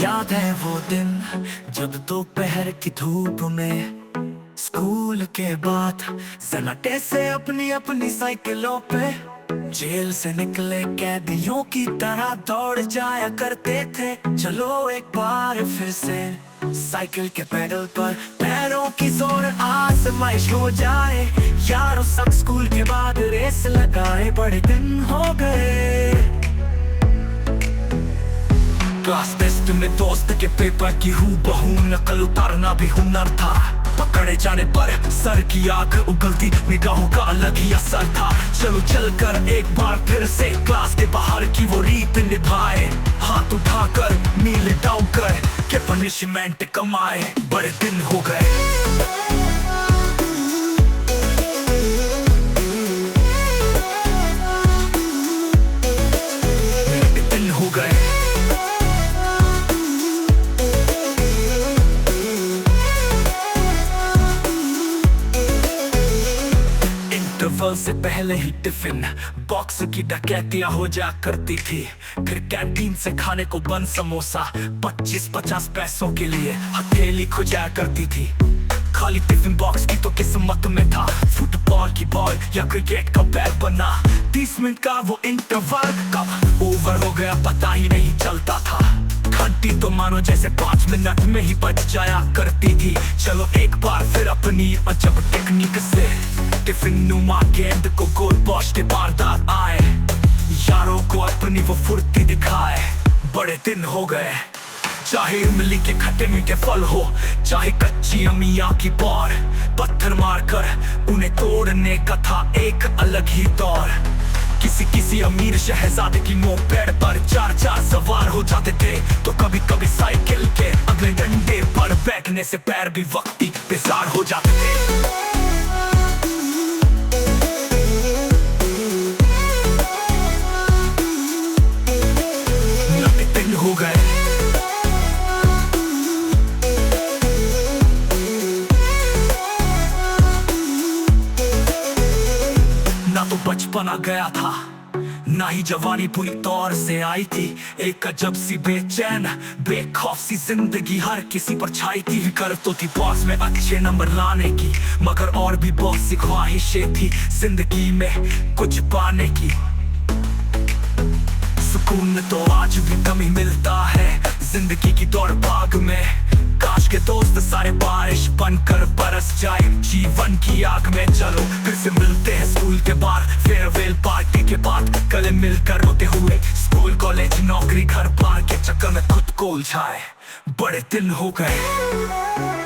याद है वो दिन जब दोपहर की धूप में स्कूल के बाद सन्नाटे से अपनी अपनी साइकिलों पे जेल से निकले कैदियों की तरह दौड़ जाया करते थे। चलो एक बार फिर से साइकिल के पैडल पर पैरों की जोर आजमाइश हो जाए। यारों सब स्कूल के बाद रेस लगाए, बड़े दिन हो गए। क्लास टेस्ट में दोस्त के पेपर की हूबहू नकल उतारना भी हुनर था। पकड़े जाने पर सर की आंख उगलती, निगाहों का अलग ही असर था। चलो चलकर एक बार फिर से क्लास के बाहर की वो रीत निभाए। हाथ उठाकर नील डाउकर के पनिशमेंट कमाए, बड़े दिन हो गए। दिन हो गए। इंटरवल से पहले ही टिफिन बॉक्स की डकैतियां हो जा करती थी। फिर कैंटीन से खाने को बन समोसा 25-50 पैसों के लिए हथेली खुजा करती थी। खाली टिफिन बॉक्स की तो किस्मत में था फुटबॉल की बॉल या क्रिकेट का बैट बना। 30 मिनट का वो इंटरवल कब ओवर हो गया पता ही नहीं चलता था। घंटी तो मानो जैसे 5 मिनट में ही बच जाया करती थी। चलो एक बार फिर अपनी अजब टेक्निक से टिफिन नुमा गेंद को गोल पोस्ट बारदार आए। यारों को अपनी वो फुर्ती दिखाए, बड़े दिन हो गए। चाहे इमली के खट्टे मीठे फल हो, चाहे कच्ची अमिया की बौर, पत्थर मारकर उन्हें तोड़ने का था एक अलग ही दौर। किसी अमीर शहजादे की मोपेड पर 4-4 सवार हो जाते थे, तो कभी कभी साइकिल के अगले डंडे पर बैठने से पैर भी वक्ती बेजार हो जाते थे। दिन हो गए। ना तो बचपन आ गया था, ना ही जवानी पूरी तौर से आई थी। एक अजब सी बेचैन बेखौफ सी जिंदगी हर किसी पर छाई थी। कर तो थी बॉस में अच्छे नंबर लाने की, मगर और भी बहुत सी ख्वाहिशें थी जिंदगी में कुछ पाने की। सुकून तो आज भी कम ही मिलता है जिंदगी की दौड़ भाग में। काश के दोस्त सारे बारिश बनकर बरस जाए जीवन की आग में। चलो फिर से मिलते हैं स्कूल के बाद, फेयरवेल पार्टी के बाद, गले मिलकर रोते हुए। स्कूल कॉलेज नौकरी घर बार के चक्कर में खुद को उलझाए, बड़े दिन हो गए।